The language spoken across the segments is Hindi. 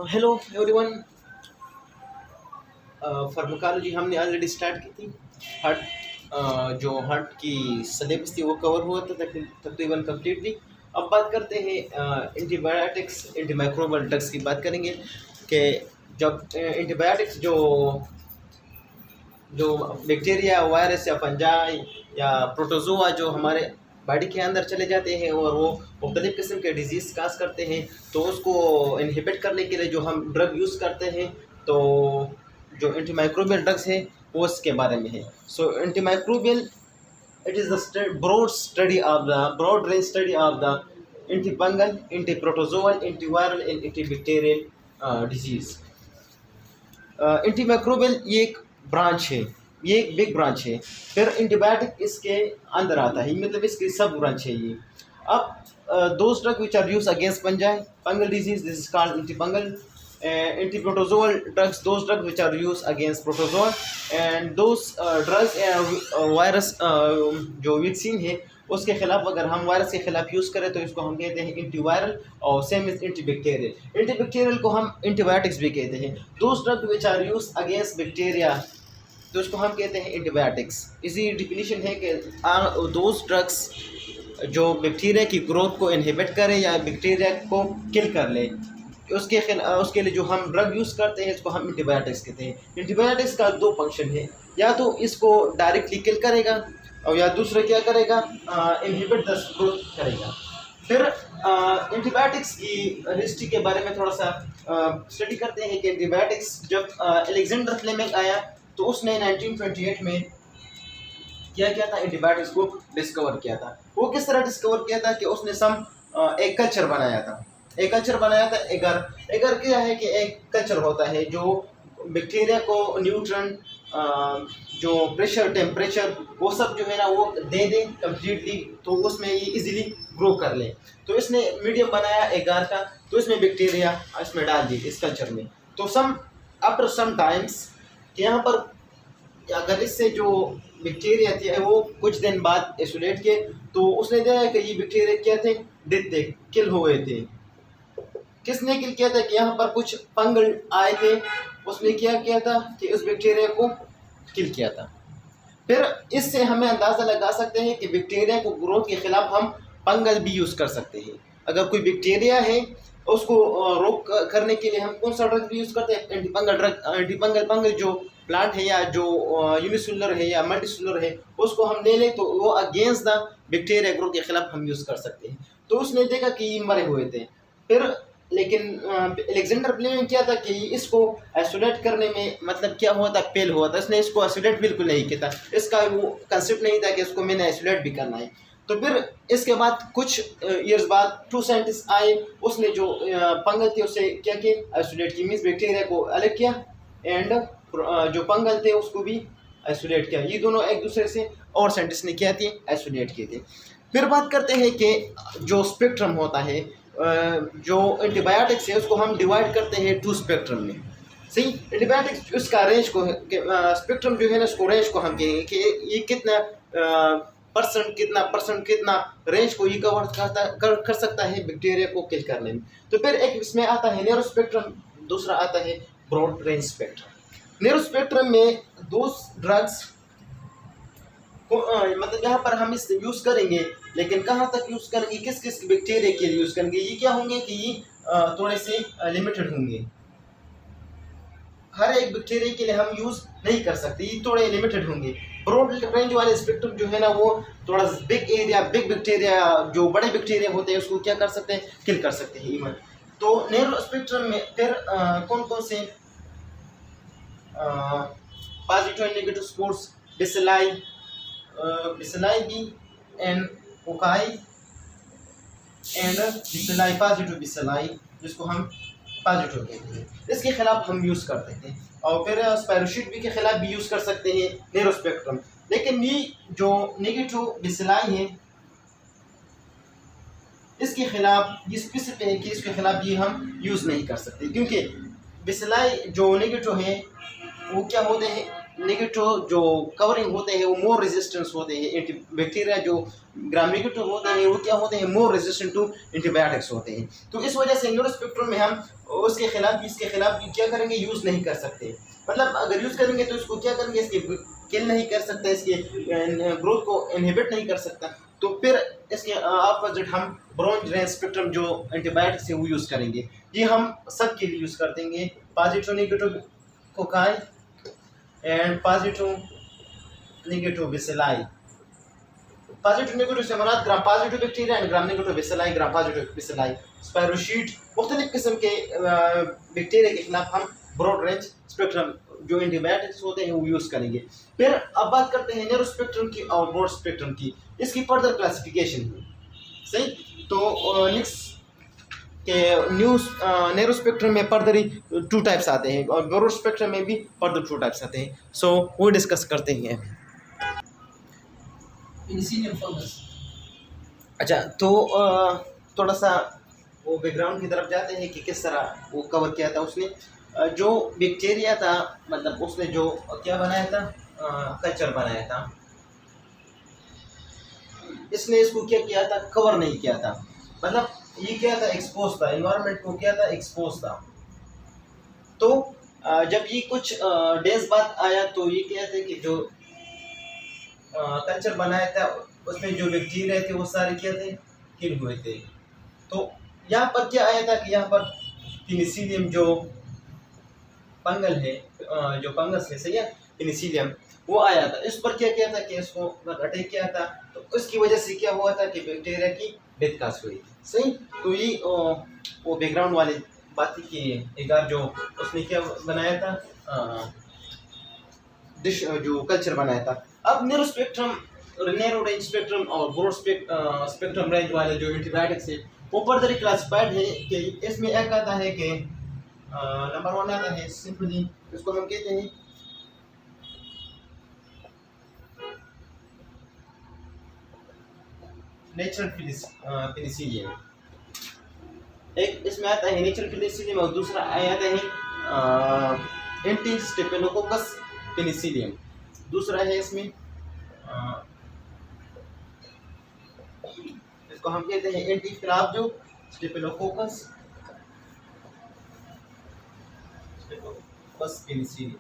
Hello everyone. फार्माकोलॉजी हमने ऑलरेडी स्टार्ट की थी। हार्ट जो हार्ट की सिलेबस थी वो कवर हुआ था तकरीबन कम्प्लीटली। अब बात करते हैं एंटीबायोटिक्स एंटीमाइक्रोबियल ड्रग्स की बात करेंगे कि जब एंटीबायोटिक्स जो जो बैक्टीरिया वायरस या फंजाई या प्रोटोजोआ जो हमारे बॉडी के अंदर चले जाते हैं और वो मुख्तलिफ़ किस्म के डिजीज़ काज करते हैं, तो उसको इनहिबिट करने के लिए जो हम ड्रग यूज़ करते हैं, तो जो एंटीमाइक्रोबियल ड्रग्स हैं वो इसके बारे में है। So antimicrobial it is the broad range study of the antifungal, antiprotozoal, antiviral and antibacterial disease. Antimicrobial ये एक ब्रांच है, ये एक बिग ब्रांच है। फिर एंटीबायोटिक इसके अंदर आता है, मतलब इसकी सब ब्रांच है ये। अब those drug which are use against fungal disease, this is called antifungal. Antiprotozoal drugs, those drug which are use against protozoa, and those drugs virus जो वैक्सीन है उसके खिलाफ अगर हम वायरस के खिलाफ यूज़ करें तो इसको हम कहते हैं एंटीवायरल, और सेम इज एंटीबैक्टीरियल। एंटीबैक्टीरियल को हम एंटीबायोटिक्स भी कहते हैं। Those drug which are use against bacteria तो इसको हम कहते हैं एंटीबायोटिक्स। इसी डिफिनीशन है कि दोज ड्रग्स जो बैक्टीरिया की ग्रोथ को इनहिबिट करें या बैक्टीरिया को किल कर ले, उसके लिए जो हम ड्रग यूज़ करते हैं इसको हम एंटीबायोटिक्स कहते हैं। एंटीबायोटिक्स का दो फंक्शन है, या तो इसको डायरेक्टली किल करेगा और या दूसरा क्या करेगा, इनहिबिट द ग्रोथ करेगा। फिर एंटीबायोटिक्स की हिस्ट्री के बारे में थोड़ा सा स्टडी करते हैं कि एंटीबायोटिक्स जब अलेक्जेंडर फ्लेमिंग आया तो उसने 1928 में क्या किया था, एंटीबायोटिक्स को डिस्कवर किया था। वो किस तरह डिस्कवर किया था कि उसने एक कल्चर बनाया था। एगर एगर क्या है कि एक कल्चर होता है जो बैक्टीरिया को न्यूट्रन, जो प्रेशर, टेम्परेचर, वो सब जो है ना वो दे दें कम्प्लीटली, तो उसमें ये इजीली ग्रो कर ले। तो इसने मीडियम बनाया एगार का, तो इसमें बैक्टीरिया इसमें डाल दी इस कल्चर में। तो आफ्टर सम टाइम्स कि यहाँ पर अगर इससे जो बैक्टीरिया थी वो कुछ दिन बाद आइसोलेट किए, तो उसने देखा कि ये बैक्टीरिया क्या थे, डेथ थे, किल हो गए थे। किसने किल किया था कि यहाँ पर कुछ फंगल आए थे, उसने क्या किया था कि उस बैक्टीरिया को किल किया था। फिर इससे हमें अंदाज़ा लगा सकते हैं कि बैक्टीरिया को ग्रोथ के खिलाफ हम फंगल भी यूज़ कर सकते हैं। अगर कोई बैक्टीरिया है उसको रोक करने के लिए हम कौन सा ड्रग यूज़ करते हैं, एंटीफंगल ड्रग। फंगल जो प्लांट है या जो यूनिसेलुलर है या मल्टीसेलुलर है उसको हम ले लें तो वो अगेंस्ट द बैक्टीरिया ग्रोथ के खिलाफ हम यूज़ कर सकते हैं। तो उसने देखा कि ये मरे हुए थे। फिर लेकिन अलेक्जेंडर फ्लेमिंग क्या था कि इसको आइसोलेट करने में मतलब क्या हुआ था, फेल हुआ था। इसने इसको आइसोलेट बिल्कुल नहीं किया था, इसका वो कंसेप्ट नहीं था कि इसको मैंने आइसोलेट भी करना है। तो फिर इसके बाद कुछ ईयर्स बाद 2 साइंटिस्ट आए, उसने जो फंगल थे उससे क्या किया, आइसोलेट की, मीन्स बैक्टीरिया को अलग किया, एंड जो फंगल थे उसको भी आइसोलेट किया। ये दोनों एक दूसरे से और साइंटिस्ट ने क्या थे, आइसोलेट किए थे। फिर बात करते हैं कि जो स्पेक्ट्रम होता है, जो एंटीबायोटिक्स है उसको हम डिवाइड करते हैं 2 स्पेक्ट्रम में। सही, एंटीबायोटिक्स उसका रेंज को स्पेक्ट्रम जो है ना उसको रेंज को हम कहेंगे कि ये कितना परसेंट कितना रेंज को ये कवर कर सकता है बैक्टीरिया को किल करने में। तो फिर एक इसमें आता है नैरो स्पेक्ट्रम, दूसरा आता है broad range spectrum. Narrow spectrum में दो ड्रग्स मतलब यहाँ पर हम इस यूज़ करेंगे, लेकिन कहाँ तक यूज़ करेंगे, किस किस बैक्टीरिया के लिए यूज़ करेंगे, ये क्या होंगे कि ये थोड़े से लिमिटेड होंगे। हर एक बैक्टीरिया के लिए हम यूज़ नहीं कर सकते, ये थोड़े लिमिटेड होंगे। ब्रॉड रेंज वाले स्पेक्ट्रम जो है ना वो थोड़ा बिग एरिया, बिग बैक्टीरिया, जो बड़े बैक्टीरिया होते हैं उसको क्या कर सकते हैं, किल कर सकते हैं इवन। तो नैरो स्पेक्ट्रम में फिर कौन कौन से positive and negative spores, bacilli भी, and cocci and bacilli, positive bacilli जिसको हम पॉजिटिव कहते हैं, इसके खिलाफ हम यूज़ करते हैं। और फिर स्पायरोशीट भी के खिलाफ भी यूज़ कर सकते हैं नैरो स्पेक्ट्रम। लेकिन ये जो नेगेटिव बेसिलाई है इसके खिलाफ ये स्पेसिफिक है कि इसके खिलाफ ये हम यूज़ नहीं कर सकते, क्योंकि बेसिलाई जो नेगेटिव है वो क्या होते हैं, नेगेटिव जो कवरिंग होते हैं वो मोर रेजिस्टेंस होते हैं एंटी बैक्टीरिया, जो ग्राम नेगेटिव होते हैं वो क्या होते हैं, मोर रेजिस्टेंट टू एंटीबायोटिक्स होते हैं। तो इस वजह से न्यूरोस्पेक्ट्रम में हम उसके खिलाफ भी इसके खिलाफ भी क्या करेंगे, यूज़ नहीं कर सकते। मतलब अगर यूज़ करेंगे तो इसको क्या करेंगे, इसके किल नहीं कर सकता, इसके ग्रोथ को इनहिबिट नहीं कर सकता। तो फिर इसके अपोजिट हम ब्रॉन्ज रेंज स्पेक्ट्रम जो एंटीबायोटिक्स है वो यूज़ करेंगे। ये हम सब के लिए यूज़ कर देंगे, positive negative cocci and positive negative bacilli. Positive negative से मराद gram positive bacteria and gram negative bacilli, gram positive bacilli spirochete, मुख्तलिफ किस्म के बैक्टीरिया के खिलाफ हम ब्रॉड रेंज स्पेक्ट्रम जो एंटीबायोटिक्स होते हैं वो यूज़ करेंगे। फिर अब बात करते हैं नैरो स्पेक्ट्रम की और ब्रॉड स्पेक्ट्रम की, इसकी फर्दर क्लासिफिकेशन है। सही, तो नेक्स्ट के न्यूज नैरो स्पेक्ट्रम में फर्दर ही 2 टाइप्स आते हैं और ब्रॉड स्पेक्ट्रम में भी फर्दर 2 टाइप्स आते हैं। सो वो डिस्कस करते हैं। Penicillium fungus. अच्छा, तो थोड़ा सा वो बैकग्राउंड की तरफ जाते हैं कि किस तरह वो कवर किया था उसने। जो बैक्टीरिया था, मतलब उसने जो क्या बनाया था, कल्चर बनाया था, इसने इसको क्या किया था, कवर नहीं किया था। मतलब ये क्या था, एक्सपोज था, एनवायरनमेंट को क्या था, एक्सपोज था। तो जब ये कुछ डेज बाद आया तो ये क्या थे कि जो कल्चर बनाया था उसमें जो बैक्टीरिया थे वो सारे क्या थे, किल हुए थे। तो यहाँ पर क्या आया था कि यहाँ पर पेनिसिलियम जो फंगल है, जो फंगस है, सही है, पेनिसिलियम वो आया था। इस पर क्या किया था कि इसको अटैक किया था, तो उसकी वजह से क्या हुआ था कि बैक्टीरिया की डेथ कास्ट हुई थी। सही, तो ये वो बैकग्राउंड वाली बात थी कि एक बार जो उसने क्या बनाया था, डिश जो कल्चर बनाया था। अब narrow spectrum, narrow range spectrum और ब्रॉड स्पेक्ट्रम रेंज वाले जो एंटीबायोटिक्स है वो फर्दर क्लासिफाइड है कि इसमें एक आता है कि नंबर 1 आता है सिंपली, इसको हम कहते हैं नेचुरल पेनिसिलियम। एक इसमें आता है नेचुरल पेनिसिलियम और दूसरा आता है एंटी स्टेफिलोकोकस पेनिसिलियम। दूसरा है इसमें इसको हम कहते हैं एंटी फ्लाजो स्टेफिलोकोकस पेनिसिलियम।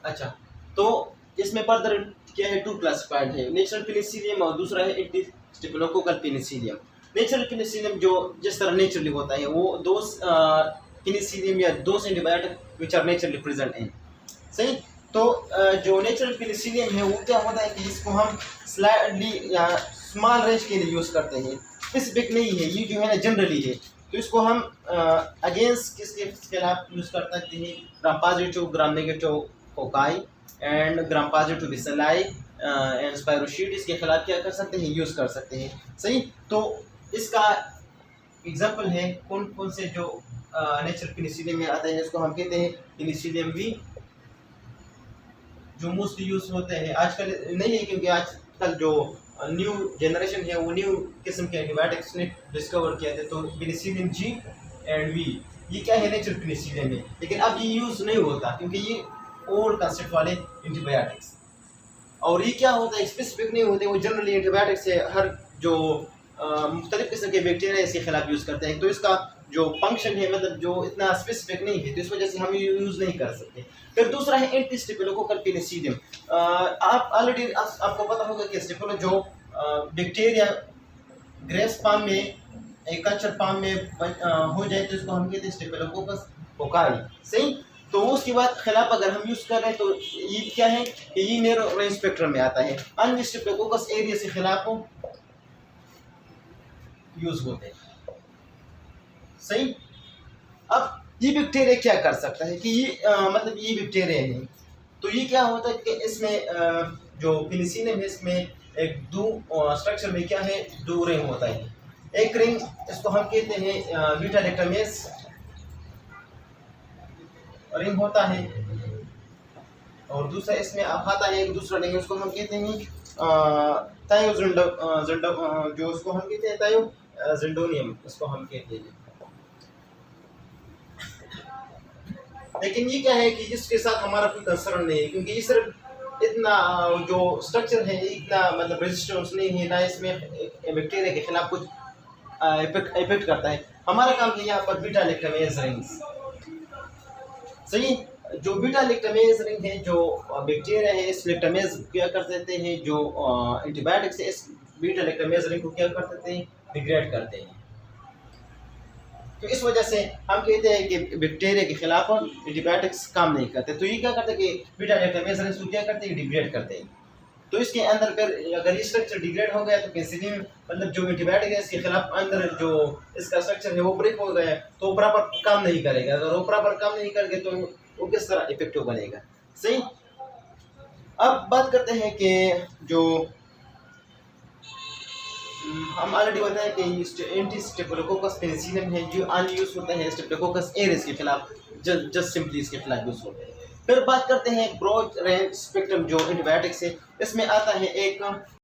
अच्छा, तो इसमें फर्दर क्या है, 2 क्लासिफाइड है, नेचुरल पेनिसिलियम और दूसरा है anti staphylococcal penicillium. Natural penicillium जो जिस तरह नेचुरली होता है वो दोज पेनिसिलियम या those antibiotic which are naturally present in. सही, तो जो नेचुरल पेनिसिलियम है वो क्या होता है कि इसको हम स्लाइडली या स्मॉल रेंज के लिए यूज़ करते हैं, स्पेसिफिक नहीं है, ये जो है ना जनरली है। तो इसको हम अगेंस्ट किसके खिलाफ यूज़ कर सकते हैं, gram positive gram negative cocci and gram positive bacilli and spirochete, इसके खिलाफ क्या कर सकते हैं, यूज़ कर सकते हैं। सही, तो इसका एग्जांपल है कौन कौन से जो नेचुरल पेनिसिलियम में आते हैं, इसको हम कहते हैं पेनिसिलियम भी, जो मोस्टली यूज़ होते हैं आजकल नहीं है क्योंकि आजकल जो न्यू जनरेशन है वो न्यू किस्म के एंटीबायोटिक्स ने डिस्कवर किया थे। तो पेनिसिलियम जी एंड वी ये क्या है, नेचुरल पेनिसिलियम है, लेकिन अब ये यूज़ नहीं होता क्योंकि ये ओल्ड कंसेप्ट वाले एंटीबायोटिक्स। और ये क्या होता है, स्पेसिफिक नहीं होते, वो जनरली एंटीबायोटिक्स से हर जो मुख्तलिफ किस्म के बैक्टीरिया इसके खिलाफ यूज़ करते हैं। तो इसका जो फंक्शन है मतलब जो इतना स्पेसिफिक नहीं है, तो इस वजह से हम यूज़ नहीं कर सकते। फिर दूसरा है एंटी स्टेफिलोकोकल पेनिसिलियम। आप ऑलरेडी आपको पता होगा कि स्टेफिलो जो बैक्टीरिया ग्रेप्स फार्म में, एग्रीकल्चर फार्म में हो जाए तो इसको हम कहते हैं स्टेफिलोकोकस कोकाई। सही, तो उसके बाद खिलाफ अगर हम यूज़ कर रहे हैं तो ये क्या है कि ये नैरो रेंज स्पेक्ट्रम में आता है, अन्य स्टेफिलोकोकस एरिया से खिलाफ यूज़ होते हैं। सही, अब ये बैक्टीरिया क्या कर सकता है कि ये मतलब ये बैक्टीरिया है, तो ये क्या होता है कि इसमें जो पेनिसिलियम है इसमें एक दो स्ट्रक्चर में क्या है, 2 रिंग होता है। एक रिंग इसको हम कहते हैं बीटा लैक्टामेज रिंग होता है, और दूसरा इसमें आता है एक दूसरा रिंग, उसको हम कहते हैं जो उसको हम कहते हैं थायोजिंडोनियम, इसको हम कहते हैं। लेकिन ये क्या है कि इसके साथ हमारा कोई कंसर्न नहीं है, क्योंकि ये सिर्फ इतना जो स्ट्रक्चर है इतना मतलब रेजिस्टेंस नहीं है, ना इसमें बैक्टीरिया के खिलाफ कुछ इफेक्ट करता है। हमारा काम है यहाँ पर बीटा लैक्टमेज रिंग्स, सही। जो बीटा लैक्टमेज रिंग है, जो बैक्टीरिया है इस लैक्टमेज क्या कर देते हैं, जो एंटीबायोटिक्स है इस बीटा लैक्टमेज रिंग को क्या कर देते हैं, डिग्रेड करते हैं। तो इस वजह से हम कहते हैं कि बैक्टीरिया के खिलाफ एंटीबायोटिक्स काम नहीं करते। तो ये क्या करते हैं कि बीटा लैक्टमेज रिंग को क्या करते हैं, डिग्रेड करते हैं। तो इसके अंदर फिर अगर ये स्ट्रक्चर डिग्रेड हो गया तो पेनिसिलिन मतलब जो एंटीबायोटिक है इसके खिलाफ अंदर जो इसका स्ट्रक्चर है वो ब्रेक हो गया, तो वो प्रॉपर काम नहीं करेगा। अगर वो प्रॉपर काम नहीं करेगा तो वो किस तरह इफेक्टिव बनेगा, सही। अब बात करते हैं कि जो हम ऑलरेडी बताया कि एंटी स्टेफिलोकोकस पेनिसिलिन है जो आन यूज होता है स्टेफिलोकोकस एरिस के खिलाफ, जस्ट सिंपली इसके खिलाफ यूज होते हैं। फिर बात करते हैं ब्रॉड रेंज स्पेक्ट्रम जो एंटीबायोटिक्स है, इसमें आता है एक